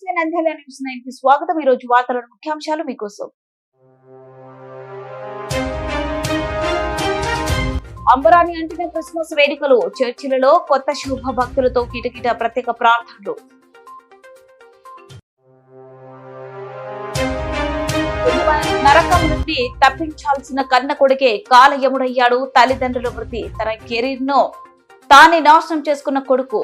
నమస్తే నంద్యాల న్యూస్ 9 కి స్వాగతం. ఈ రోజు వార్తల ముఖ్యాంశాలు మీకోసం. అంబరాన్ని అంటిన క్రిస్మస్ వేడుకలు, చర్చిలలో కొత్త శుభ భక్తులతో కిటకిట ప్రత్యేక ప్రార్థనలు. నరకం నుండి తప్పించాల్సిన కన్న కొడుకే కాలయముడయ్యాడు. తల్లిదండ్రుల వృత్తి, తన కెరీర్ ను తానే నాశనం చేసుకున్న కొడుకు.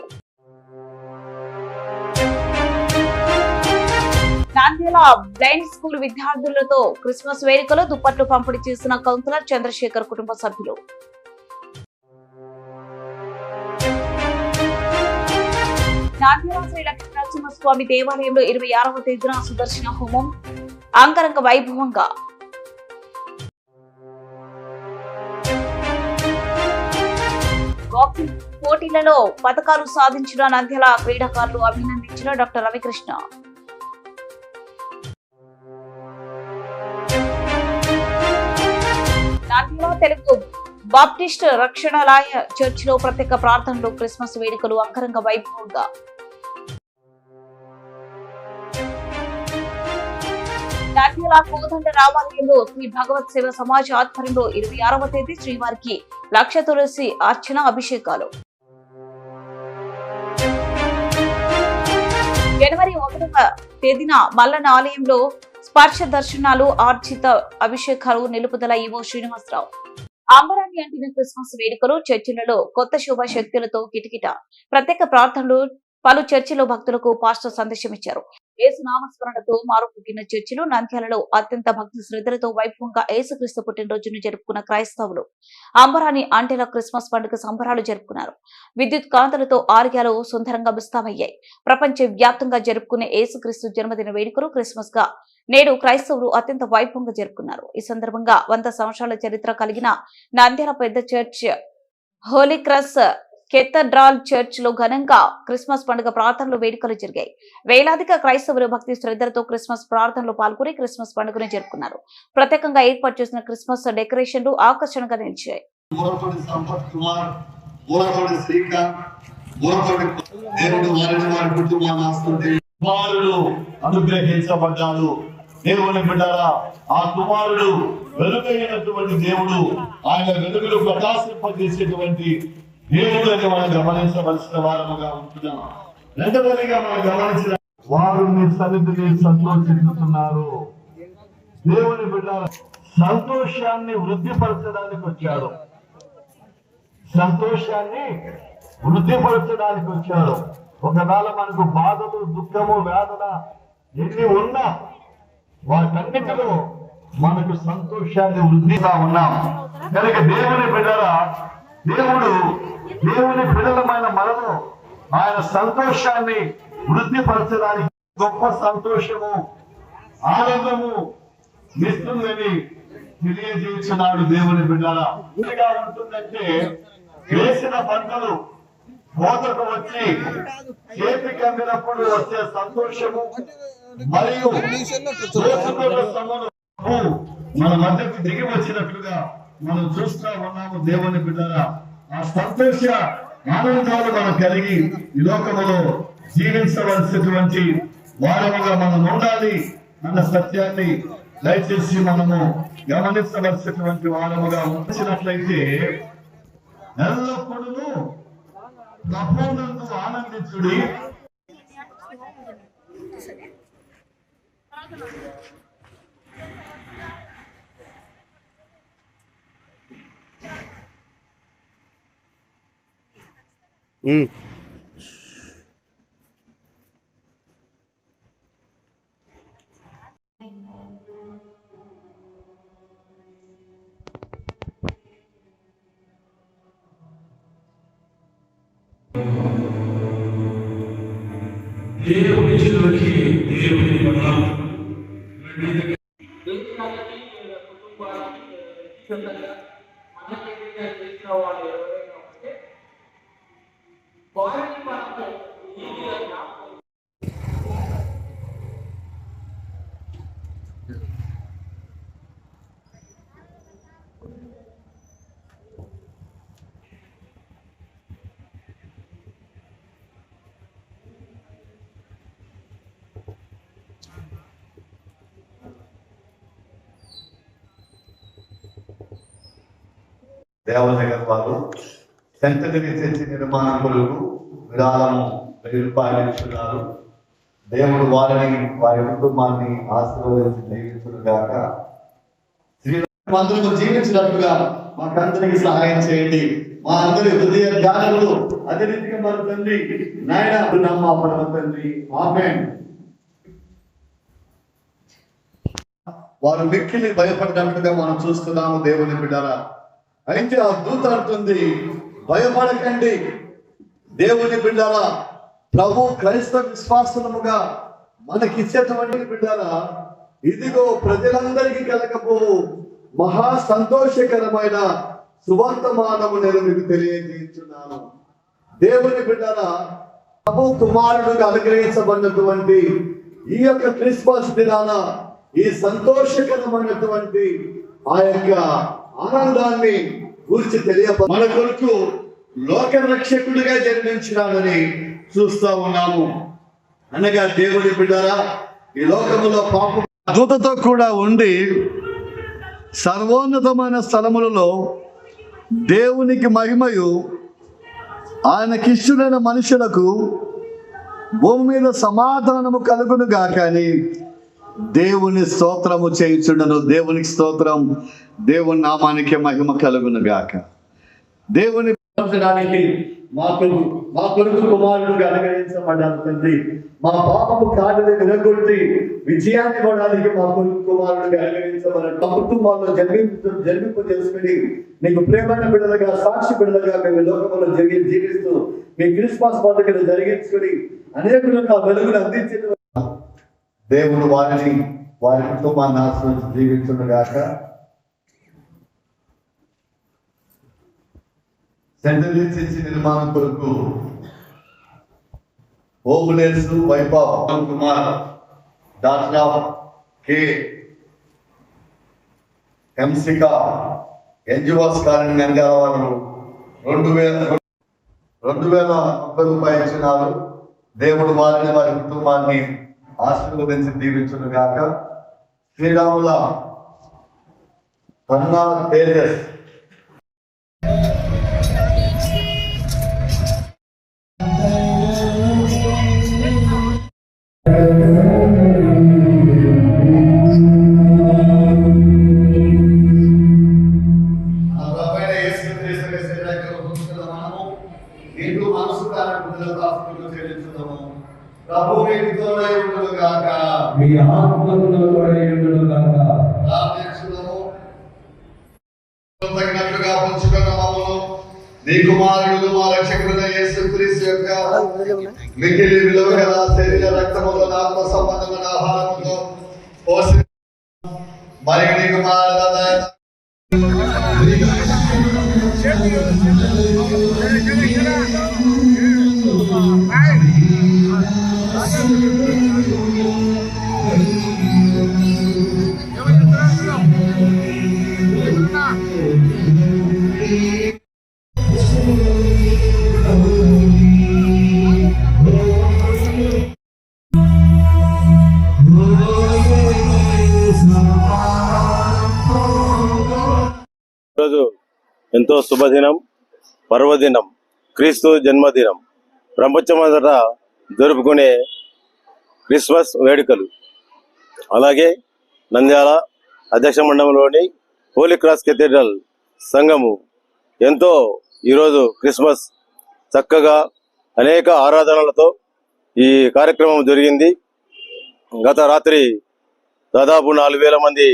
నంద్యాల బ్లైండ్ స్కూల్ విద్యార్థులతో క్రిస్మస్ వేడుకలో దుప్పట్లు పంపిణీ చేసిన కౌన్సిలర్ చంద్రశేఖర్ కుటుంబ సభ్యులు. నంద్యాల శ్రీ లక్ష్మీనరసింహస్వామి దేవాలయంలో 26వ తేదీన సుదర్శన హోమం అంగరంగ వైభవంగా. బాక్సింగ్ పోటీలలో పతకాలు సాధించిన నంద్యాల క్రీడాకారులు అభినందించిన డాక్టర్ రవికృష్ణ. నంద్యాల తెలుగు బాప్టిస్ట్ రక్షణాలయ చర్చిలో ప్రత్యేక ప్రార్థనలు, క్రిస్మస్ వేడుకలు అంగరంగ వైభవంగా. నంద్యాల కోదండ రామాలయంలో శ్రీ భగవత్ సేవ సమాజ్ ఆధ్వర్యంలో 26వ తేదీ శ్రీవారికి లక్ష తులసి అర్చన అభిషేకాలు. జనవరి 1వ తేదీన మల్లన్న ఆలయంలో స్పర్శ దర్శనాలు, ఆర్జిత అభిషేకాలు, నిలుపుదల ఈవో శ్రీనివాసరావు. అంబరాన్ని అంటిన క్రిస్మస్ వేడుకలు, చర్చిలలో కొత్త శుభ శక్తులతో కిటకిట ప్రత్యేక ప్రార్థనలు. పలు చర్చిలో భక్తులకు పాస్టర్ సందేశం ఇచ్చారు. యేసు నామస్మరణతో మారు పుట్టిన చర్చిలు. నంద్యాలలో అత్యంత భక్తి శ్రద్ధలతో వైభవంగా యేసుక్రీస్తు పుట్టినరోజును జరుపుకున్న క్రైస్తవులు అంబరాన్ని అంటిన క్రిస్మస్ పండుగ సంబరాలు జరుపుకున్నారు. విద్యుత్ కాంతులతో ఆలయాలు సుందరంగా ముస్తాబయ్యాయి. ప్రపంచ వ్యాప్తంగా జరుపుకునే యేసుక్రీస్తు జన్మదిన వేడుకలు క్రిస్మస్ గా నేడు క్రైస్తవులు అత్యంత వైభవంగా జరుపుకున్నారు. ఈ సందర్భంగా 100 సంవత్సరాల చరిత్ర కలిగిన నంద్యాల పెద్ద church holy cross cathedral church లో ఘనంగా క్రిస్మస్ పండుగ ప్రార్థనలు, వేడుకలు జరిగాయి. వేలాదిగా క్రైస్తవులు భక్తి శ్రద్ధలతో క్రిస్మస్ ప్రార్థనలో పాల్గొని క్రిస్మస్ పండుగను జరుపుకున్నారు. ప్రత్యేకంగా ఏర్పాటు చేసిన క్రిస్మస్ డెకరేషన్లు ఆకర్షణగా నిలిచాయి. దేవుని బిడ్డరా, ఆ కుమారుడు వెలుగైనటువంటి దేవుడు, ఆయన వెలుగులు ప్రకాశింపజేసేటువంటి దేవుడు అని మనం గమనించవలసిన వారముగా ఉంటున్నాం. రెండవదిగా మనం గమనించిన వారు మీ సన్నిధిని సంతోషిస్తున్నారు. దేవుని బిడ్డ సంతోషాన్ని వృద్ధిపరచడానికి వచ్చాడు. సంతోషాన్ని వృద్ధిపరచడానికి వచ్చాడు. ఒకవేళ మనకు బాధలు, దుఃఖము, వేదన ఎన్ని ఉన్నా వాటన్నిటిలో మనకు సంతోషాన్ని వృద్ధిగా ఉన్నాం కనుక దేవుని బిడ్డరా, దేవుని బిడ్డలమైన మనము ఆయన సంతోషాన్ని వృద్ధిపరచడానికి గొప్ప సంతోషము, ఆనందము ఇస్తుందని తెలియజేస్తున్నాడు. దేవుని బిడ్డల ఉంటుందంటే వేసిన పంటలు కోతకు వచ్చి చేతికి అందినప్పుడు వచ్చే సంతోషము మరియు మన మధ్యకు దిగి వచ్చినట్లుగా మనం చూస్తూ ఉన్నాము. దేవుని బిడ్డరా, ఆ సంతోష ఆనందాలు మనం కలిగి ఈ లోకములో జీవించవలసినటువంటి వారముగా మనం ఉండాలి అన్న సత్యాన్ని దయచేసి మనము గమనించవలసినటువంటి వారముగా ఉంచినట్లయితే ఎల్లప్పుడూ ప్రభువునందు ఆనందించుడి. దేవుని చిరులకి దేవుని దేవనగర్ వారు సెంటనరీ చర్చి నిర్మాణం కొరకు విరాళము 1000 రూపాయలు ఇస్తున్నారు. దేవుడు వారిని వారి కుటుంబాన్ని ఆశీర్వదించి జీవించుగాక. శ్రీరామందరూ జీవించినట్టుగా మాకందరికి సహాయం చేయండి. మా అందరి హృదయ ధ్యానములు అదే రీతిగా మన తండ్రి నాయన నమ్మ పరమ తండ్రి ఆమేన్. వారు మిక్కిలి భయపడినట్లుగా మనం చూస్తున్నాము దేవుని బిడ్డరా. అయితే ఆ దూత అంటుంది, భయపడకండి దేవుని బిడ్డరా, ప్రభు క్రైస్తవ విశ్వాసముగా మనకిచ్చేటువంటి బిడ్డరా, ఇదిగో ప్రజలందరికీ కలగబోవు మహా సంతోషకరమైన సువర్తమానము నేను మీకు తెలియజేస్తున్నాను. దేవుని బిడ్డరా, ప్రభు కుమారుడుగా అనుగ్రహించబడినటువంటి ఈ యొక్క క్రిస్మస్ దినాన ఈ సంతోషకరమైనటువంటి ఆ యొక్క ఆనందాన్ని గురించి మన కొరకు లోక రక్షకుడిగా జన్మించినాడని చూస్తా ఉన్నాము. అనగా దేవుని బిడ్డరా, ఈ లోకములో పాపం దూతతో కూడా ఉండి సర్వోన్నతమైన స్థలములలో దేవునికి మహిమయు ఆయనకిష్టులైన మనుషులకు భూమి మీద సమాధానము కలుగును గాకని దేవుని స్తోత్రము చేయుచుండను. దేవునికి స్తోత్రం, దేవుని నామానికి మహిమ కలుగును గాక. దేవుని మా కొడుకు కుమారుడుగా అనుగ్రహించబడ్డాను తండ్రి. మా పాపము కాళ్ళని విరగొట్టి విజయాన్ని ఇవ్వడానికి మా కొడుకు కుమారుడుగా అనుగ్రహించబడ్డాడు. మా కుటుంబాల్లో జన్మింపు చేసుకుని నీకు ప్రేమైన బిడ్డలుగా సాక్షి బిడ్డలుగా మేము లోకంలో జీవిస్తూ మీ క్రిస్మస్ పండుగను జరిగించుకుని అనేకులకు ఆ వెలుగును అందించిన దేవుడు వారిని వారి కుటుంబాన్ని ఆశ్రయించి జీవించుగాక. సెంటనరీ చర్చి నిర్మాణం కొరకు ఓబులేసు వైభవ్ కుమార్ డాక్టర్ కె ఎంసిక ఎన్జిఓస్ కాలనీ నంద్యాల వారు 2030 రూపాయలు ఇచ్చినారు. దేవుడు వారిని వారి కుటుంబాన్ని ఆశీర్వదించి దీవించుగాక. శ్రీరాముల కన్నా తేజస్ తగినట్లుగా పంచుకున్న మమ్మను నీ కుమారుడు మా రక్షకుడైన యేసుక్రీస్తు యొక్క మిగిలి విలువ గల శరీర రక్తముతో ఆత్మ సంబంధమైన ఆహారముతో పోసి మరియు నీ కుమారుడు ఈరోజు ఎంతో శుభదినం, పర్వదినం, క్రీస్తు జన్మదినం. ప్రపంచమంతటా జరుపుకునే క్రిస్మస్ వేడుకలు. అలాగే నంద్యాల అధ్యక్ష మండలంలోని హోలీ క్రాస్ కేథీడ్రల్ సంఘము ఎంతో ఈరోజు క్రిస్మస్ చక్కగా అనేక ఆరాధనలతో ఈ కార్యక్రమం జరిగింది. గత రాత్రి దాదాపు 4000 మంది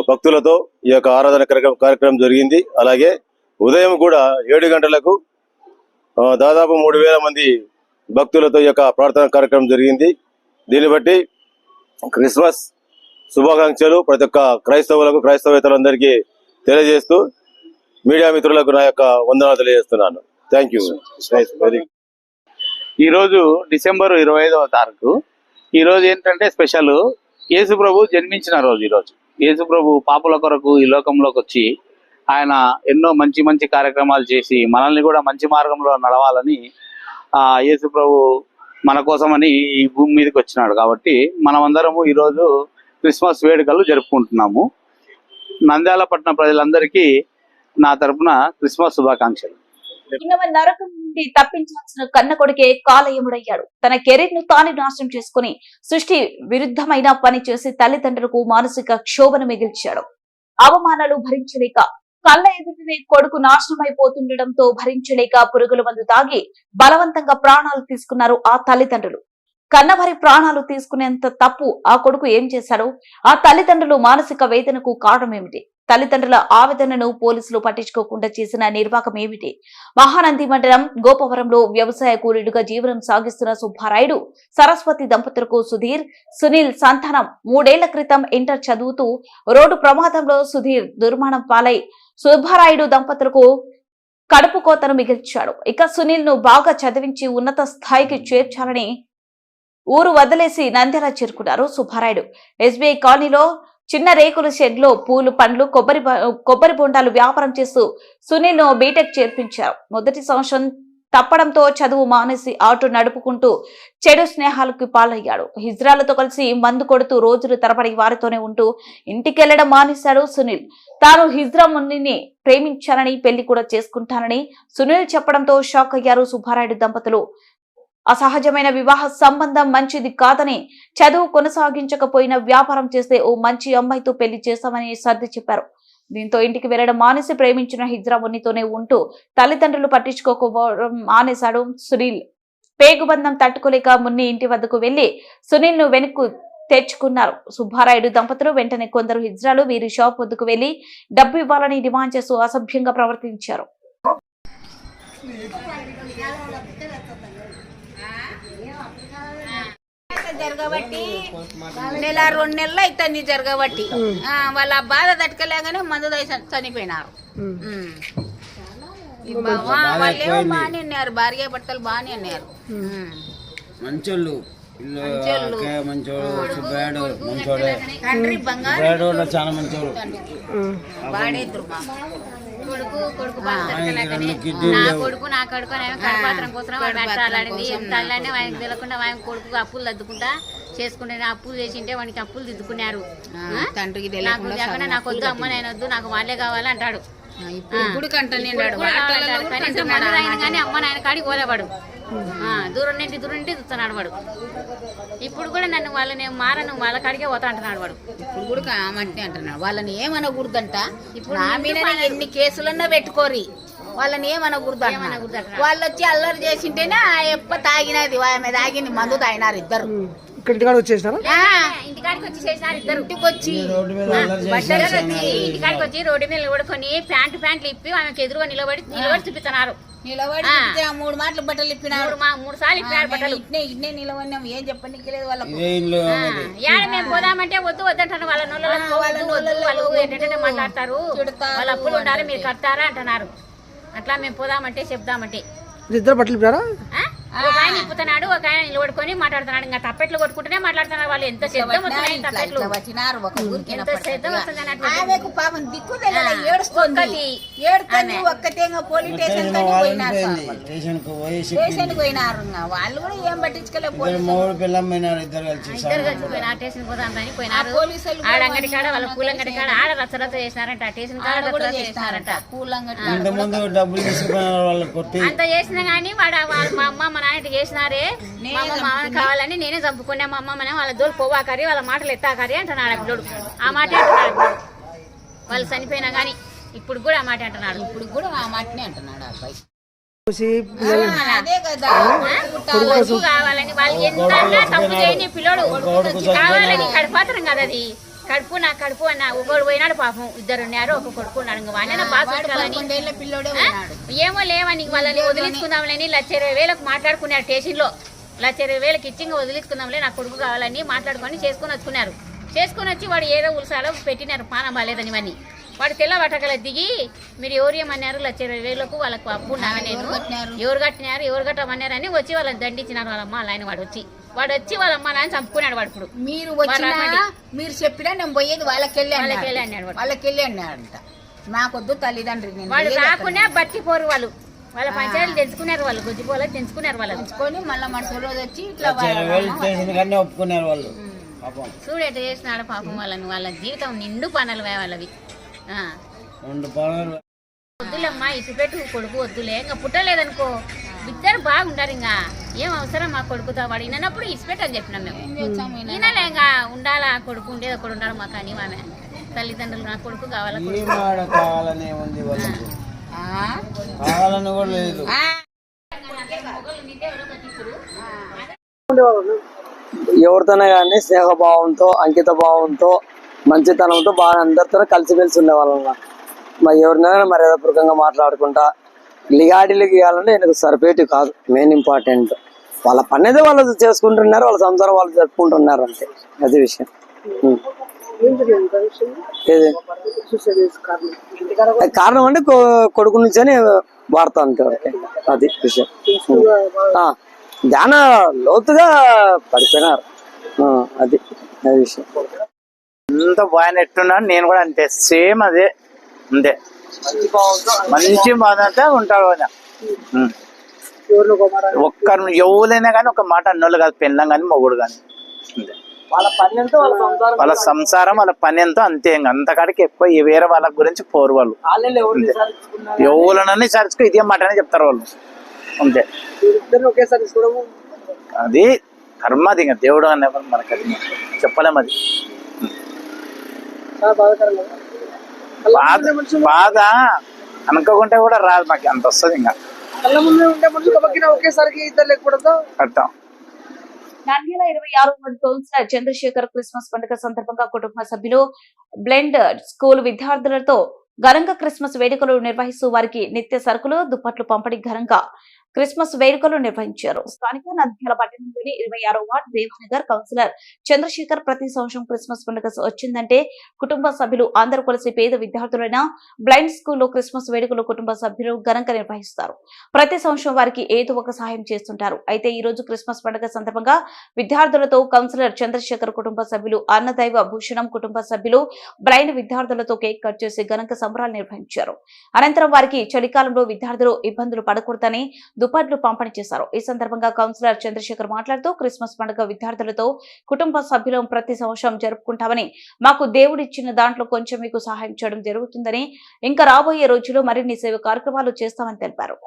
భక్తులతో ఈ యొక్క ఆరాధన కార్యక్రమం జరిగింది. అలాగే ఉదయం కూడా 7 గంటలకు దాదాపు 3000 మంది భక్తులతో ఈ యొక్క ప్రార్థన కార్యక్రమం జరిగింది. దీన్ని బట్టి క్రిస్మస్ శుభాకాంక్షలు ప్రతి ఒక్క క్రైస్తవేతలందరికీ తెలియజేస్తూ మీడియా మిత్రులకు నా యొక్క వందనాలు తెలియజేస్తున్నాను. Thank you. ఈరోజు డిసెంబర్ 25వ తారీఖు. ఈరోజు ఏంటంటే స్పెషల్, యేసు ప్రభు జన్మించిన రోజు. ఈరోజు యేసు ప్రభు పాపుల కొరకు ఈ లోకంలోకి వచ్చి ఆయన ఎన్నో మంచి మంచి కార్యక్రమాలు చేసి మనల్ని కూడా మంచి మార్గంలో నడవాలని యేసు ప్రభు మన కోసమని ఈ భూమి మీదకి వచ్చినాడు. కాబట్టి మనమందరము ఈరోజు క్రిస్మస్ వేడుకలు జరుపుకుంటున్నాము. నంద్యాల పట్టణ ప్రజలందరికీ నా తరపున క్రిస్మస్ శుభాకాంక్షలు. ఇన్నవ నరకం నుండి తప్పించాల్సిన కన్న కొడుకే కాలయముడయ్యాడు. తన కెరీర్ ను తాను నాశనం చేసుకుని సృష్టి విరుద్ధమైన పని చేసి తల్లిదండ్రులకు మానసిక క్షోభను మిగిల్చాడు. అవమానాలు భరించలేక కళ్ళ ఎదుటనే కొడుకు నాశనమైపోతుండటంతో భరించలేక పురుగుల మందు తాగి బలవంతంగా ప్రాణాలు తీసుకున్నారు ఆ తల్లిదండ్రులు. కన్నవారి ప్రాణాలు తీసుకునేంత తప్పు ఆ కొడుకు ఏం చేశాడు? ఆ తల్లిదండ్రులు మానసిక వేదనకు కారణం ఏమిటి? తల్లిదండ్రుల ఆవేదనను పోలీసులు పట్టించుకోకుండా చేసిన నిర్వాహకం ఏమిటి? మహానంది మండలం గోపవరంలో వ్యవసాయ కూలీలుగా జీవనం సాగిస్తున్న సుబ్బారాయుడు సరస్వతి దంపతులకు సుధీర్, సునీల్ సంతానం 3 ఏళ్ల క్రితం ఇంటర్ చదువుతూ రోడ్డు ప్రమాదంలో సుధీర్ దుర్మరణం పాలై సుబ్బారాయుడు దంపతులకు కడుపు కోతను మిగిల్చాడు. ఇక సునీల్ ను బాగా చదివించి ఉన్నత స్థాయికి చేర్చాలని ఊరు వదిలేసి నంద్యాల చేరుకున్నారు సుబ్బారాయుడు. ఎస్బీఐ కాలనీలో చిన్న రేకుల షెడ్ లో పూలు, పండ్లు, కొబ్బరి బొండాలు వ్యాపారం చేస్తూ సునీల్ ను బీటెక్ చేర్పించారు. మొదటి సంవత్సరం తప్పడంతో చదువు మానేసి ఆటో నడుపుకుంటూ చెడు స్నేహాలకు పాలయ్యాడు. హిజ్రాలతో కలిసి మందు కొడుతూ రోజులు తరబడి వారితోనే ఉంటూ ఇంటికెళ్లడం మానేశాడు సునీల్. తాను హిజ్రా మునిని ప్రేమించానని, పెళ్లి కూడా చేసుకుంటానని సునీల్ చెప్పడంతో షాక్ అయ్యారు సుబ్బారాయుడు దంపతులు. అసహజమైన వివాహ సంబంధం మంచిది కాదని, చదువు కొనసాగించకపోయినా వ్యాపారం చేస్తే ఓ మంచి అమ్మాయితో పెళ్లి చేస్తామని సర్ది చెప్పారు. దీంతో ఇంటికి వెళ్లడం మానేసి ప్రేమించిన హిజ్రా మునితోనే ఉంటూ తల్లిదండ్రులు పట్టించుకోకపోవడం మానేశాడు సునీల్. పేగుబంధం తట్టుకోలేక మున్ని ఇంటి వద్దకు వెళ్లి సునీల్ ను వెనుక్కు తెచ్చుకున్నారు సుబ్బారాయుడు దంపతులు. వెంటనే కొందరు హిజ్రాలు వీరి షాప్ వద్దకు వెళ్లి డబ్బు ఇవ్వాలని డిమాండ్ చేస్తూ అసభ్యంగా ప్రవర్తించారు. జరగబట్టి నెల 2 నెలలు అవుతుంది జరగబట్టి వాళ్ళ బాధ తట్టుకోలేగానే మందు చనిపోయినారు. వాళ్ళేమో బాగానే ఉన్నారు, భార్య భర్తలు బాగానే ఉన్నారు. మంచోళ్ళు తండ్రి బంగారు చాలా మంచోడు. వాడేద్దరు కొడుకు నా కొడుకు కడపాత్రం కోసం అలాడింది. తల్లని వానికి తెలియకుండా వానికి కొడుకు అప్పులు తద్దుకుంటా చేసుకుంటే అప్పులు చేసింటే వానికి అప్పులు దిద్దుకున్నారు. తండ్రికి తెలియకుండా నాకు వద్దు, అమ్మ నేను వద్దు, నాకు వాళ్ళే కావాలి అంటాడు. కానీ అమ్మ నాయన కాడికి పోలేవాడు, దూరం నుండి చూస్తున్నాడు వాడు. ఇప్పుడు కూడా నన్ను వాళ్ళని మారను, వాళ్ళ కాడికే పోతా అంటున్నాడు వాడు. ఇప్పుడు కూడా ఆమంటే అంటున్నాడు. వాళ్ళని ఏమనకూడదంట. ఇప్పుడు నా మీద ఎన్ని కేసులన్నా పెట్టుకోరి, వాళ్ళని ఏమనకూడదు. వాళ్ళు వచ్చి అల్లరి చేసింటేనే ఆ ఎప్ప తాగినది, ఆమె తాగింది, మందు తాగినారు ఇద్దరు. ఇంటికాడికి వచ్చి చేసినారు ఇద్దరు. ఇంటికొచ్చి ఇంటికాడికి వచ్చి రోడ్డు మీద నిలబడుకొని ప్యాంట్లు ఇప్పి ఆమెకు ఎదురుగా నిలబడి చూపిస్తున్నారు. నిలబడి 3 మాటలు బట్టలు ఇప్పినారు, 3 సార్లు ఇప్పినారు బట్టలు. ఇన్నే నిలబడినాం, ఏం చెప్పడానికి లేదు వాళ్ళకు. మేము పోదామంటే వద్దు వద్దంటారు. వాళ్ళ వాళ్ళు ఏంటంటే మాట్లాడతారు, వాళ్ళ అప్పులు ఉండాలి మీరు కడతారా అంటున్నారు. అట్లా మేము పోదామంటే చెప్దామంటే ఇద్దరు బట్టలు ఇప్పారా? ఒక ఆయన ఇప్పుతున్నాడు, ఒక ఆయన నిలబడుకొని మాట్లాడుతున్నాడు. ఇంకా తప్పెట్లు కొట్టుకుంటూనే మాట్లాడుతున్నారు. వాళ్ళు ఎంత శబ్దం వస్తున్నాయి తప్పెట్లు, ఎంత శబ్దం వస్తుంది. పాపం దిక్కు పోయినారు. వాళ్ళు కూడా ఏం పట్టించుకోలేదు. ఇద్దరు కలిసిపోయినారు. స్టేషన్ పోదామని పోయినారు. ఆడ అంగడి కాడ వాళ్ళ పూలంగడి కాడ ఆడ రచ్చరచ్చ చేసినారంట. స్టేషన్ కాడ రచ్చరచ్చ చేసినారంట. పూలంగడి అంత చేసినా గానీ వాడు మా అమ్మ మా నాన్న చేసినారే, మా అమ్మ మామని కావాలని నేనే చంపుకున్నా. మా అమ్మ వాళ్ళ దోలు పోవాకరి, వాళ్ళ మాటలు ఎత్తాకరి అంటున్నాడు అప్పుడు. ఆ మాట అంటున్నాడు వాళ్ళు చనిపోయినా గానీ. ఇప్పుడు కూడా ఆ మాట అంటున్నాడు. ఇప్పుడు కూడా ఆ మాటనే అంటున్నాడు అబ్బాయి. అదే కదా కావాలని వాళ్ళు ఎంత తప్పు చేయని పిల్లడు కావాలని కడపాత్రం కదా అది. కడుపు నా కడుపు అన్న ఒకడు పోయినాడు పాపం, 2 ఉన్నారు, ఒక కొడుకు ఉన్నాడు. వాడిన ఏమో లేవని వాళ్ళని వదిలించుకుందాంలేని 1,20,000 మాట్లాడుకున్నారు స్టేషన్ లో. 1,20,000 ఇచ్చి వదిలించుకుందాంలే, నా కొడుకు కావాలని మాట్లాడుకొని చేసుకుని వచ్చుకున్నారు. చేసుకుని వచ్చి వాడు ఏదో ఉల్సాలో పెట్టినారు, పానం బాగాలేదని. ఇవన్నీ వాడు తెల్ల బట్టకల దిగి మీరు ఎవరు ఏమన్నారు 1,20,000 వాళ్ళకు అప్పు ఉన్నాను నేను, ఎవరు కట్టినారు ఎవరు కట్టమన్నారని వచ్చి వాళ్ళని దండించినారు. వాళ్ళమ్మ ఆయన వాడు వచ్చి వాళ్ళ అమ్మ నాయన చంపుకున్నాడు వాడు. ఇప్పుడు మీరు చెప్పినా నేను పోయేది వాళ్ళకెళ్ళి అన్నాడంట. నాకొద్దు తల్లిదండ్రులు వాళ్ళు రాకుండా బట్టిపోరు వాళ్ళు. వాళ్ళ పంచాయతీలు తెచ్చుకున్నారు, వాళ్ళు గొజ్జిపోలేదు తెచ్చుకున్నారు. వాళ్ళు తెచ్చుకొని మళ్ళీ మరుసటి రోజు వచ్చి ఇట్లా ఒప్పుకున్నారు వాళ్ళు. చూడు ఎట్లా చేసినాడు పాపం వాళ్ళని. వాళ్ళ జీవితం నిండు పనులు వాళ్ళవి. వద్దులేమ్మా ఇటు పెట్టు కొడుకు వద్దులే ఇంకా పుట్టలేదనుకో ఇద్దరు బాగుంటారు ఇంకా ఏం అవసరం మా కొడుకుతో వాడు వినప్పుడు ఇచ్చిపెట్టు అని చెప్పినాం మేము. ఈయనలే ఇంకా ఉండాలా కొడుకు ఉండేది ఒకడు ఉండాలి మాకు అని ఆమె తల్లిదండ్రులు నా కొడుకు కావాలా కావాలనే ఉంది వాళ్ళకి, కావాలని కూడా లేదు. ఎవరితోనే కానీ స్నేహభావంతో, అంకిత భావంతో, మంచితనంతో బాగా అందరితో కలిసిమెలిసి ఉండేవాళ్ళం. మరి ఎవరినైనా మర్యాదపూర్వకంగా మాట్లాడుకుంటా లిగాడిలు గీయాలంటే எனக்கு సరిపేటి కాదు. మెయిన్ ఇంపార్టెంట్ వాళ్ళ పని అయితే వాళ్ళు చేసుకుంటున్నారు, వాళ్ళ సంసారం వాళ్ళు జరుపుకుంటున్నారు అంతే. అది విషయం. ఏది కారణం అంటే కొడుకు నుంచి అని వాడతా అంతే వరకే. అది విషయం. ధ్యాన లోతుగా పడిపోయినారు. అది అది విషయం. ఎంత బాగా ఎట్టున్నాడు నేను కూడా అంతే, సేమ్ అదే అంతే. మంచి బాధ అంటే ఉంటాడు. ఒక్కరు ఎవరైనా కానీ ఒక మాట అన్నోళ్ళు కాదు, పెళ్ళం కానీ మొగుడు కానీ వాళ్ళ పని ఎంతో వాళ్ళ సంసారం వాళ్ళ పని ఎంతో అంతే. అంతకాడికి ఎక్కువ వేరే వాళ్ళ గురించి పోరు వాళ్ళు. ఎవరినని సరుచుకో ఇదే మాట అని చెప్తారు వాళ్ళు అంతే. అది కర్మ, అది ఇంకా దేవుడు అనే మనకి అది చెప్పలేము. అది బాధ అనుకోకుంటే కూడా రాదు, మాకు అంత వస్తుంది. ఇంకా అర్థం నంద్యాల 26వ వార్డు కౌన్సిలర్ చంద్రశేఖర్ క్రిస్మస్ పండుగ సందర్భంగా కుటుంబ సభ్యులు బ్లెండ్ స్కూల్ విద్యార్థులతో ఘనంగా క్రిస్మస్ వేడుకలు నిర్వహిస్తూ వారికి నిత్య సరుకులు, దుప్పట్లు పంపిణీ ఘనంగా క్రిస్మస్ వేడుకలు నిర్వహించారు. స్థానిక నంద్యాల పట్టణంలోని 26వ వార్డు దేవనగర్ కౌన్సిలర్ చంద్రశేఖర్ ప్రతి సంవత్సరం క్రిస్మస్ పండుగ వచ్చిందంటే కుటుంబ సభ్యులు అందరూ కలిసి పేద విద్యార్థులైన బ్లైండ్ స్కూల్లో క్రిస్మస్ వేడుకలు కుటుంబ సభ్యులు ఘనంగా నిర్వహిస్తారు. ప్రతి సంవత్సరం వారికి ఏదో ఒక సహాయం చేస్తుంటారు. అయితే ఈ రోజు క్రిస్మస్ పండుగ సందర్భంగా విద్యార్థులతో కౌన్సిలర్ చంద్రశేఖర్ కుటుంబ సభ్యులు అన్నదైవ భూషణం కుటుంబ సభ్యులు బ్లైండ్ విద్యార్థులతో కేక్ కట్ చేసి ఘనంగా సంబరాలు నిర్వహించారు. అనంతరం వారికి చలికాలంలో విద్యార్థులు ఇబ్బందులు పడకూడదని దుప్పట్లు పంపిణీ చేశారు. ఈ సందర్భంగా కౌన్సిలర్ చంద్రశేఖర్ మాట్లాడుతూ క్రిస్మస్ పండుగ విద్యార్థులతో కుటుంబ సభ్యులు ప్రతి సంవత్సరం జరుపుకుంటామని, మాకు దేవుడిచ్చిన దాంట్లో కొంచెం మీకు సహాయం చేయడం జరుగుతుందని, ఇంకా రాబోయే రోజుల్లో మరిన్ని సేవ కార్యక్రమాలు చేస్తామని తెలిపారు.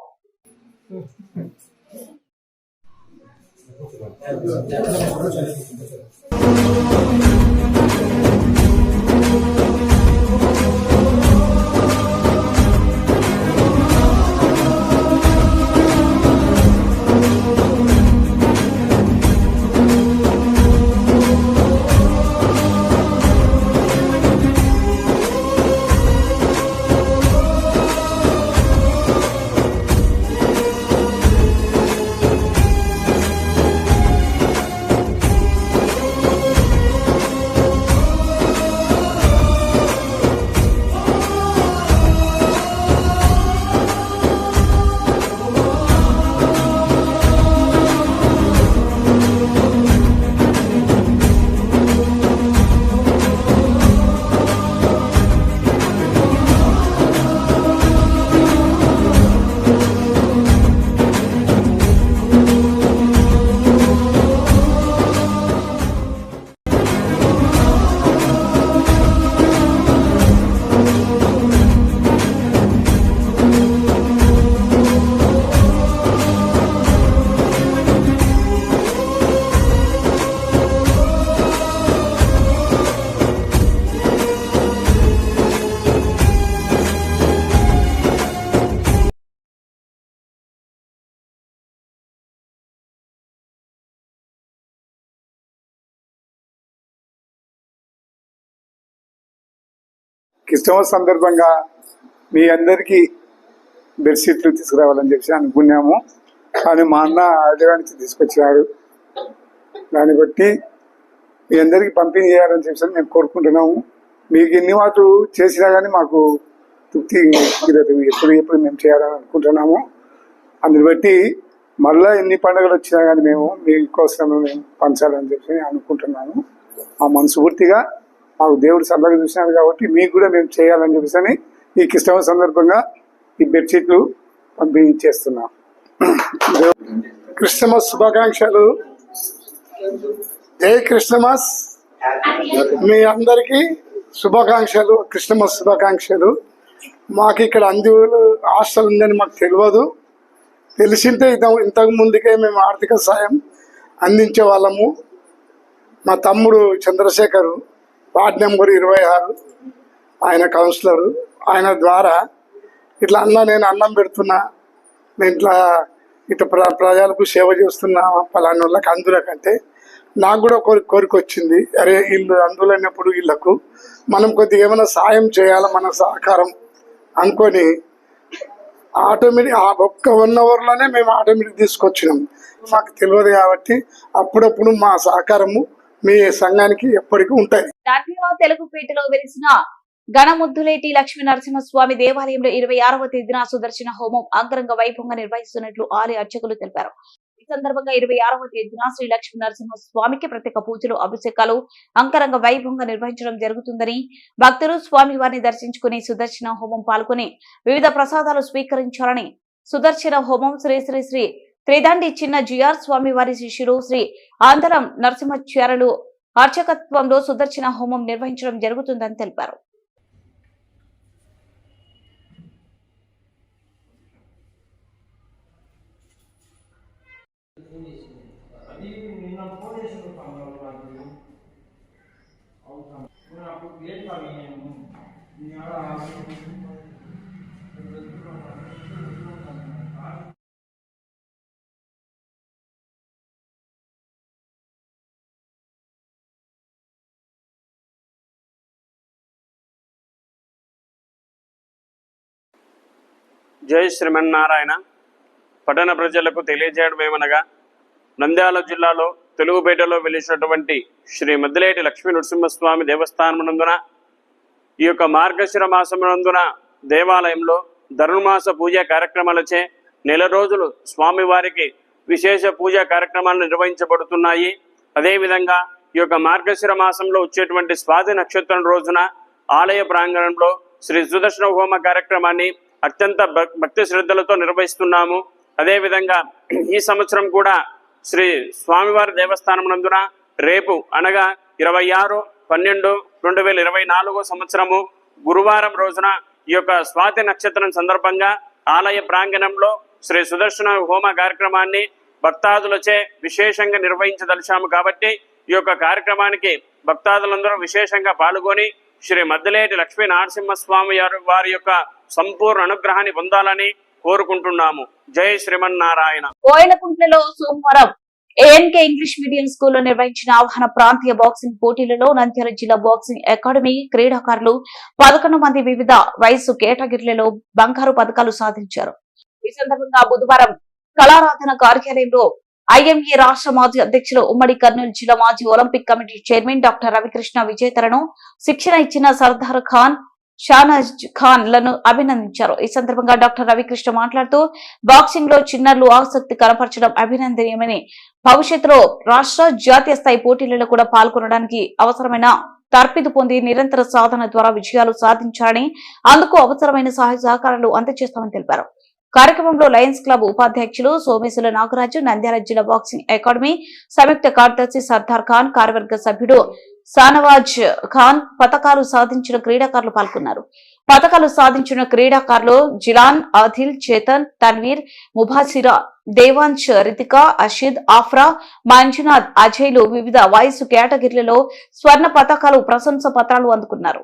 క్రిస్మస్ సందర్భంగా మీ అందరికీ బెడ్షీట్లు తీసుకురావాలని చెప్పి అనుకున్నాము. కానీ మా అన్న హైదరాబాద్ నుంచి తీసుకొచ్చాడు. దాన్ని బట్టి మీ అందరికీ పంపిణీ చేయాలని చెప్పి మేము కోరుకుంటున్నాము. మీకు ఎన్ని వాటి చేసినా కానీ మాకు తృప్తి ఎప్పుడు మేము చేయాలని అనుకుంటున్నాము. అందుని బట్టి మళ్ళీ ఎన్ని పండుగలు వచ్చినా కానీ మేము మీకోసం మేము పంచాలని చెప్పి అనుకుంటున్నాము. మా మనస్ఫూర్తిగా మాకు దేవుడు సభగా చూసినాడు కాబట్టి మీకు కూడా మేము చేయాలని చెప్పేసి ఈ క్రిస్మస్ సందర్భంగా ఈ బెడ్షీట్లు పంపిణీ చేస్తున్నాం. క్రిస్మస్ శుభాకాంక్షలు. జై క్రిస్మస్. మీ అందరికీ శుభాకాంక్షలు, క్రిస్మస్ శుభాకాంక్షలు. మాకు ఇక్కడ అందులో హాస్టల్ ఉందని మాకు తెలియదు. తెలిసింటే ఇంతకు ముందుకే మేము ఆర్థిక సాయం అందించే వాళ్ళము. మా తమ్ముడు చంద్రశేఖర్ వార్డ్ నెంబర్ 26 ఆయన కౌన్సిలరు, ఆయన ద్వారా ఇట్లా నేను అన్నం పెడుతున్నా, నేను ఇట్లా ప్రజలకు సేవ చేస్తున్నా పలానా వాళ్ళకి అందులకంటే నాకు కూడా కోరిక వచ్చింది. అరే వీళ్ళు అందులైనప్పుడు వీళ్ళకు మనం కొద్దిగా ఏమైనా సాయం చేయాలి, మన సహకారం అనుకొని ఆటోమేటిక్ ఆ ఒక్క 1 అవర్లోనే మేము ఆటోమేటిక్ తీసుకొచ్చినాం. మాకు తెలియదు కాబట్టి అప్పుడప్పుడు మా సహకారము మీ సంఘానికి ఎప్పటికీ ఉంటాయి. తెలుగుపేటలో వెలిసిన గణముద్దులేటి లక్ష్మీ నరసింహస్వామి దేవాలయంలో 26వ తేదీన సుదర్శన హోమం అంగరంగ వైభవంగా నిర్వహిస్తున్నట్లు ఆలయ అర్చకులు తెలిపారు. ఈ సందర్భంగా 26వ తేదీన శ్రీ లక్ష్మీ నరసింహస్వామికి ప్రత్యేక పూజలు, అభిషేకాలు అంగరంగ వైభవంగా నిర్వహించడం జరుగుతుందని, భక్తులు స్వామి వారిని దర్శించుకుని సుదర్శన హోమం పాల్గొని వివిధ ప్రసాదాలు స్వీకరించాలని, సుదర్శన హోమం శ్రీ శ్రీ శ్రీ త్రిదండి చిన్న జిఆర్ స్వామి వారి శిష్యులు శ్రీ ఆంతరం నరసింహాచార్యులు అర్చకత్వంలో సుదర్శన హోమం నిర్వహించడం జరుగుతుందని తెలిపారు. జై శ్రీమన్నారాయణ. పట్టణ ప్రజలకు తెలియజేయడం ఏమనగా, నంద్యాల జిల్లాలో తెలుగుపేటలో వెలిసినటువంటి శ్రీ మద్దిలేటి లక్ష్మీ నరసింహస్వామి దేవస్థానమునందున ఈ యొక్క మార్గశిర మాసమునందున దేవాలయంలో ధనుర్మాస పూజా కార్యక్రమాలచే నెల రోజులు స్వామివారికి విశేష పూజా కార్యక్రమాలు నిర్వహించబడుతున్నాయి. అదేవిధంగా ఈ యొక్క మార్గశిర మాసంలో వచ్చేటువంటి స్వాతి నక్షత్రం రోజున ఆలయ ప్రాంగణంలో శ్రీ సుదర్శన హోమ కార్యక్రమాన్ని అత్యంత భక్తి శ్రద్ధలతో నిర్వహిస్తున్నాము. అదేవిధంగా ఈ సంవత్సరం కూడా శ్రీ స్వామివారి దేవస్థానం నందున రేపు అనగా 26/12/2024 సంవత్సరము గురువారం రోజున ఈ యొక్క స్వాతి నక్షత్రం సందర్భంగా ఆలయ ప్రాంగణంలో శ్రీ సుదర్శన హోమ కార్యక్రమాన్ని భక్తాదులచే విశేషంగా నిర్వహించదలిచాము. కాబట్టి ఈ యొక్క కార్యక్రమానికి భక్తాదులందరూ విశేషంగా పాల్గొని శ్రీ మద్దిలేటి లక్ష్మీ నరసింహస్వామి వారి యొక్క సంపూర్ణ అనుగ్రహాన్ని పొందాలని కోరుకుంటున్నాము. జై శ్రీమన్నారాయణ. కోయలకుంట్లలో సోమవారం ఏఎన్కే ఇంగ్లీష్ మీడియం స్కూల్లో నిర్వహించిన ఆహ్వాన ప్రాంతీయ బాక్సింగ్ పోటీలలో నంద్యాల జిల్లా బాక్సింగ్ అకాడమీ క్రీడాకారులు 11 మంది వివిధ వయసు కేటగిరీలలో బంగారు పథకాలు సాధించారు. ఈ సందర్భంగా బుధవారం కళారాధన కార్యాలయంలో ఐఎంఏ రాష్ట్ర మాజీ అధ్యక్షులు, ఉమ్మడి కర్నూలు జిల్లా మాజీ Olympic committee chairman doctor Ravikrishna విజేతలను శిక్షణ ఇచ్చిన సర్దార్ ఖాన్, షానజ్ ఖాన్ లను అభినందించారు. ఈ సందర్భంగా డాక్టర్ రవికృష్ణ మాట్లాడుతూ, బాక్సింగ్ లో చిన్నారులు ఆసక్తి కనపరచడం అభినందనీయమని, భవిష్యత్తులో రాష్ట్ర, జాతీయ స్థాయి పోటీలలో కూడా పాల్గొనడానికి అవసరమైన తర్ఫీదు పొంది నిరంతర సాధన ద్వారా విజయాలు సాధించాలని, అందుకు అవసరమైన సహాయ సహకారాలు అందజేస్తామని తెలిపారు. కార్యక్రమంలో లయన్స్ క్లబ్ ఉపాధ్యక్షులు సోమేశుల నాగరాజు, నంద్యాల జిల్లా బాక్సింగ్ అకాడమీ సంయుక్త కార్యదర్శి సర్దార్ ఖాన్, కార్యవర్గ సభ్యుడు సానవాజ్ ఖాన్, పతకాలు సాధించిన క్రీడాకారులు పాల్గొన్నారు. పతకాలు సాధించిన క్రీడాకారులు జిలాన్, ఆదిల్, చేతన్, తన్వీర్, ముబాసిరా, దేవాంశ్, రితిక, అషిద్, ఆఫ్రా, మంజునాథ్, అజయ్లు వివిధ వయసు కేటగిరీలలో స్వర్ణ పతకాలు, ప్రశంస పత్రాలు అందుకున్నారు.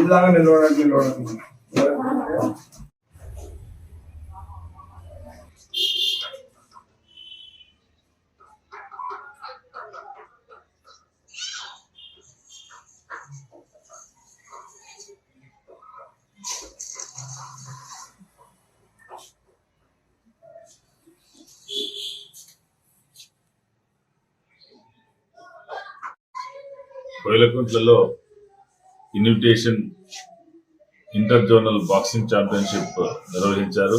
ఇలాగా నిలవడానికి కోయిలకుంట్లలో invitation inter zonal boxing championship నిర్వహించారు.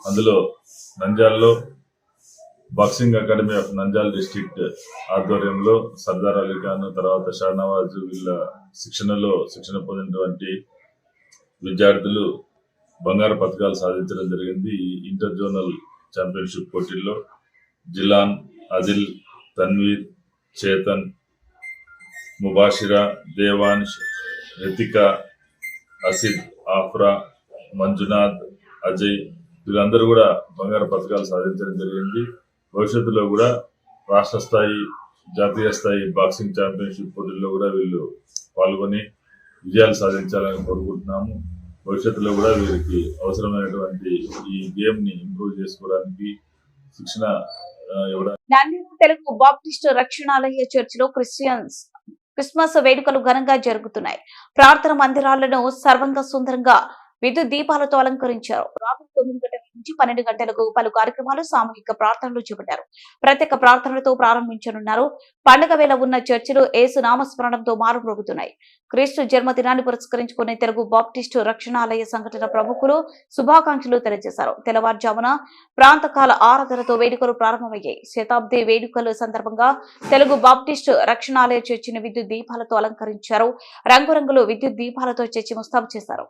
అందులో నంద్యాలలో boxing academy of Nandyal district ఆధ్వర్యంలో సర్దార్ అలీ ఖాన్, తర్వాత షానవాజ్ వీళ్ళ శిక్షణ పొందినటువంటి విద్యార్థులు బంగారు పథకాలు సాధించడం జరిగింది. ఈ ఇంటర్ జోనల్ ఛాంపియన్షిప్ పోటీల్లో జిలాన్, అదిల్, తన్వీర్, చేతన్, ముబాషిరా, దేవాన్ష్, రితిక, అసిద్, ఆఫ్రా, మంజునాథ్, అజయ్ వీళ్ళందరూ కూడా బంగారు పథకాలు సాధించడం జరిగింది. భవిష్యత్తులో కూడా రాష్ట్ర స్థాయి, జాతీయ స్థాయి బాక్సింగ్ ఛాంపియన్షిప్ పోటీల్లో కూడా వీళ్ళు పాల్గొని విజయాలు సాధించాలని కోరుకుంటున్నాము. భవిష్యత్తులో కూడా వీరికి అవసరమైనటువంటి ఈ గేమ్ ని ఇంప్రూవ్ చేసుకోవడానికి శిక్షణ ఇవ్వడానికి. నంద్యాల తెలుగు బాప్టిస్టు రక్షణాలయ చర్చిలో క్రిస్మస్ వేడుకలు ఘనంగా జరుగుతున్నాయి. ప్రార్థన మందిరాలను సర్వంగా సుందరంగా విద్యుత్ దీపాలతో అలంకరించారు. రాత్రి 9 గంటల నుంచి 12 గంటలకు పలు కార్యక్రమాలు, సామూహిక ప్రార్థనలు చేపట్టారు. ప్రత్యేక ప్రార్థనలతో ప్రారంభించనున్నారు. పండుగ వేళ ఉన్న చర్చిలు యేసు నామస్మరణంతో మారుమ్రోగుతున్నాయి. క్రీస్తు జన్మదినాన్ని పురస్కరించుకునే తెలుగు బాప్టిస్టు రక్షణాలయ సంఘటన ప్రముఖులు శుభాకాంక్షలు తెలియజేశారు. తెల్లవారుజామున ప్రాంతకాల ఆరాధనతో వేడుకలు ప్రారంభమయ్యాయి. శతాబ్ది వేడుకల సందర్భంగా తెలుగు బాప్టిస్టు రక్షణాలయ చర్చిని విద్యుత్ దీపాలతో అలంకరించారు. రంగురంగులు విద్యుత్ దీపాలతో చర్చి ముస్తాబు చేశారు.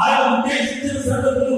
ఆయన ఉద్దేశించిన సంగతులు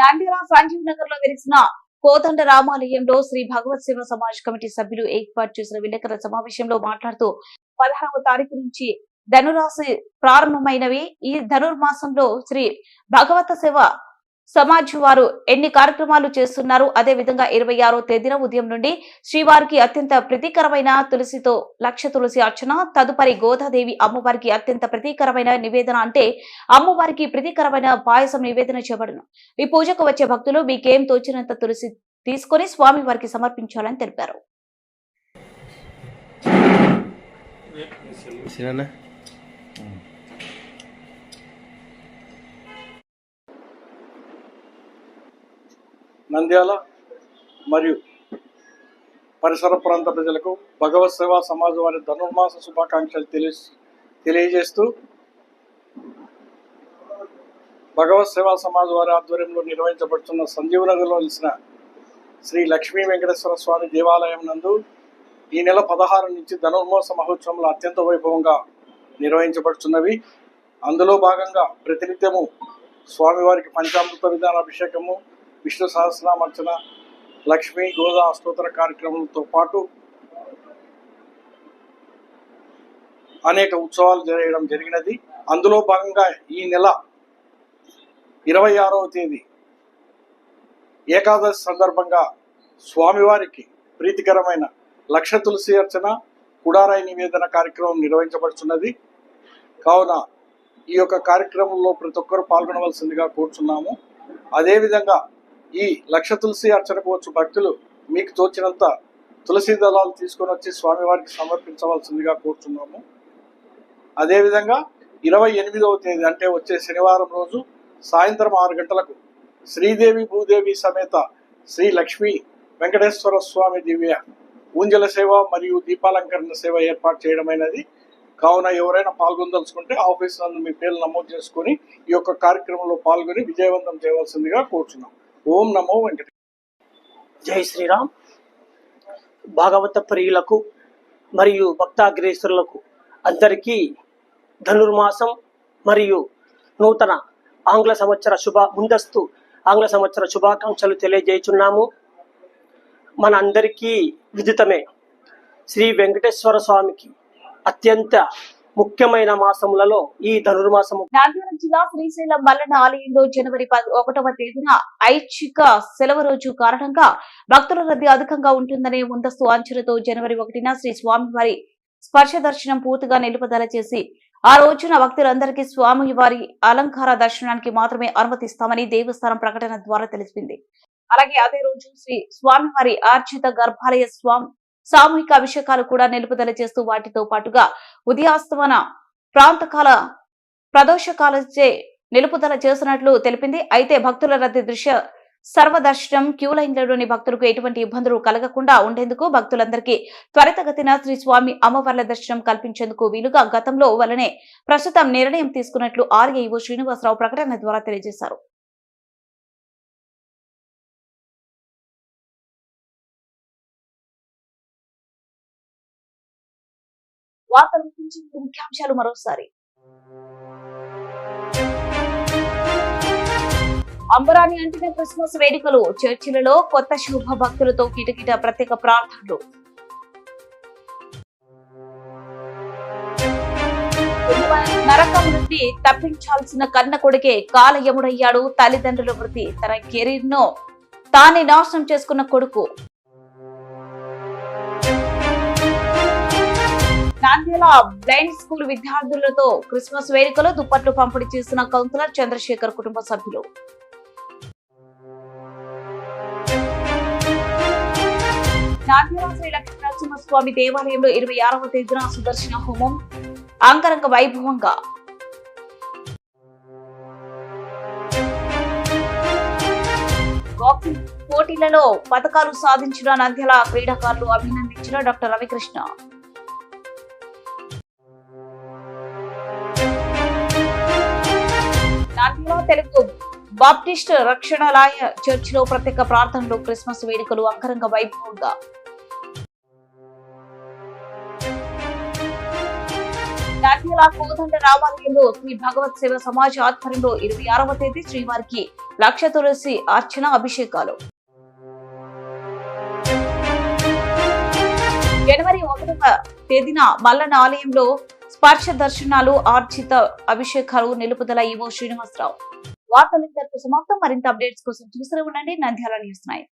నంద్యాల సంజీవ్ నగర్ లో వెలిసిన కోదండ రామాలయంలో శ్రీ భగవత్ సేవ సమాజ్ కమిటీ సభ్యులు ఏర్పాటు చేసిన విలేకరుల సమావేశంలో మాట్లాడుతూ 16వ తారీఖు నుంచి ధనురాశి ప్రారంభమైనవి. ఈ ధనుర్మాసంలో శ్రీ భగవత సేవ సమాజ్ వారు ఎన్ని కార్యక్రమాలు చేస్తున్నారు. అదే విధంగా 26వ తేదీన ఉదయం నుండి శ్రీవారికి అత్యంత ప్రీతికరమైన తులసితో లక్ష తులసి అర్చన, తదుపరి గోదాదేవి అమ్మవారికి అత్యంత ప్రీతికరమైన నివేదన అంటే అమ్మవారికి ప్రీతికరమైన పాయసం నివేదన చేయబడును. ఈ పూజకు వచ్చే భక్తులు మీకేం తోచినంత తులసి తీసుకొని స్వామి వారికి సమర్పించాలని తెలిపారు. నంద్యాల మరియు పరిసర ప్రాంత ప్రజలకు భగవత్ సేవా సమాజ్ వారి ధనుర్మాస శుభాకాంక్షలు తెలియజేస్తూ భగవత్ సేవా సమాజ్ వారి ఆధ్వర్యంలో నిర్వహించబడుతున్న సంజీవనగర్లో వెలిసిన శ్రీ లక్ష్మీ వెంకటేశ్వర స్వామి దేవాలయం నందు ఈ నెల 16 నుంచి ధనుర్మాస మహోత్సవంలో అత్యంత వైభవంగా నిర్వహించబడుతున్నవి. అందులో భాగంగా ప్రతినిత్యము స్వామివారికి పంచామృత విధాన అభిషేకము, విష్ణు సహస్రనామార్చన, లక్ష్మీ గోదా అష్టోత్తర కార్యక్రమాలతో పాటు అనేక ఉత్సవాలు జరగడం జరిగినది. అందులో భాగంగా ఈ నెల 26వ తేదీ ఏకాదశి సందర్భంగా స్వామివారికి ప్రీతికరమైన లక్ష తులసి అర్చన, కుడారాయి నివేదన కార్యక్రమం నిర్వహించబడుతున్నది. కావున ఈ యొక్క కార్యక్రమంలో ప్రతి ఒక్కరూ పాల్గొనవలసిందిగా కోరుచున్నాము. అదేవిధంగా ఈ లక్ష తులసి అర్చనకు వచ్చు భక్తులు మీకు తోచినంత తులసి దళాలు తీసుకొని వచ్చి స్వామివారికి సమర్పించవలసిందిగా కోరుచున్నాము. అదేవిధంగా 28వ తేదీ అంటే వచ్చే శనివారం రోజు సాయంత్రం 6 గంటలకు శ్రీదేవి భూదేవి సమేత శ్రీ లక్ష్మీ వెంకటేశ్వర స్వామి దివ్య ఊంజల సేవ మరియు దీపాలంకరణ సేవ ఏర్పాటు చేయడమైనది. కావున ఎవరైనా పాల్గొనదలుచుకుంటే ఆఫీస్ నందు మీ పేర్లు నమోదు చేసుకొని ఈ యొక్క కార్యక్రమంలో పాల్గొని విజయవంతం చేయవలసిందిగా కోరుచున్నాం. ఓం నమో వెంకటేశ్వర. జై శ్రీరామ్. భాగవత ప్రియులకు మరియు భక్తాగ్రేసరులకు అందరికీ ధనుర్మాసం మరియు నూతన ముందస్తు ఆంగ్ల సంవత్సర శుభాకాంక్షలు తెలియజేస్తున్నాము. మన అందరికీ విదితమే శ్రీ వెంకటేశ్వర స్వామికి అత్యంత ముఖ్యమైన మాసములలో ఈ ధనుర్మాసము. నంద్యాల జిల్లా శ్రీశైలం మల్లన్న ఆలయంలో జనవరి 1వ తేదీన ఐచ్ఛిక సెలవు రోజు కారణంగా భక్తుల రద్దీ అధికంగా ఉంటుందనే ముందస్తు అంచనాతో జనవరి 1న శ్రీ స్వామివారి స్పర్శ దర్శనం పూర్తిగా నిలుపుదల చేసి ఆ రోజున భక్తులందరికీ స్వామివారి అలంకార దర్శనానికి మాత్రమే అనుమతిస్తామని దేవస్థానం ప్రకటన ద్వారా తెలిసింది. అలాగే అదే రోజు శ్రీ స్వామివారి ఆర్జిత గర్భాలయ సామూహిక అభిషేకాలు కూడా నిలుపుదల చేస్తూ వాటితో పాటుగా ఉదయాస్తమన ప్రాంతకాల ప్రదోషకాలచే నిలుపుదల చేసినట్లు తెలిపింది. అయితే భక్తుల రద్దీ దృష్ట్యా సర్వదర్శనం క్యూ లైన్లలోని భక్తులకు ఎటువంటి ఇబ్బందులు కలగకుండా ఉండేందుకు భక్తులందరికీ త్వరితగతిన శ్రీ స్వామి అమ్మవార్ల దర్శనం కల్పించేందుకు వీలుగా గతంలో వలనే ప్రస్తుతం నిర్ణయం తీసుకున్నట్లు ఆర్ఐఓ శ్రీనివాసరావు ప్రకటన ద్వారా తెలియజేశారు. వార్తల గురించి ముఖ్యాంశాలు మరోసారి. అంబరాన్ని అంటిన క్రిస్మస్ వేడుకలు, చర్చిలలో కొత్త శుభ భక్తులతో కిటకిట ప్రత్యేక ప్రార్థనలు. నరకం నుండి తప్పించాల్సిన కన్న కొడుకే కాలయముడయ్యాడు. తల్లిదండ్రుల వృత్తి, తన కెరీర్ ను తానే నాశనం చేసుకున్న కొడుకు. నంద్యాల బ్లైండ్ స్కూల్ విద్యార్థులతో క్రిస్మస్ వేడుకలో దుప్పట్లు పంపిణీ చేసిన కౌన్సిలర్ చంద్రశేఖర్ కుటుంబ సభ్యులు. నంద్యాల శ్రీ లక్ష్మీ నరసింహస్వామి దేవాలయంలో 26వ తేదీన సుదర్శన హోమం అంగరంగ వైభవంగా. బాక్సింగ్ పోటీలలో పతకాలు సాధించిన నంద్యాల క్రీడాకారులు అభినందించిన డాక్టర్ రవికృష్ణ. నంద్యాల తెలుగు బాప్టిస్ట్ రక్షణాలయ చర్చిలో ప్రత్యేక ప్రార్థనలు, క్రిస్మస్ వేడుకలు అంగరంగ వైభవంగా. నంద్యాల కోదండ రామాలయంలో శ్రీ భగవత్ సేవ సమాజ్ ఆధ్వర్యంలో 26వ తేదీ శ్రీవారికి లక్ష తులసి అర్చన అభిషేకాలు. జనవరి 1వ తేదీన మల్లన్న ఆలయంలో స్పర్శ దర్శనాలు, ఆర్జిత అభిషేకాలు, నిలుపుదల ఈవో శ్రీనివాసరావు. వార్తలు ఇంతటితో సమాప్తం. మరింత అప్డేట్స్ కోసం చూస్తూనే ఉండండి నంద్యాల న్యూస్ 9.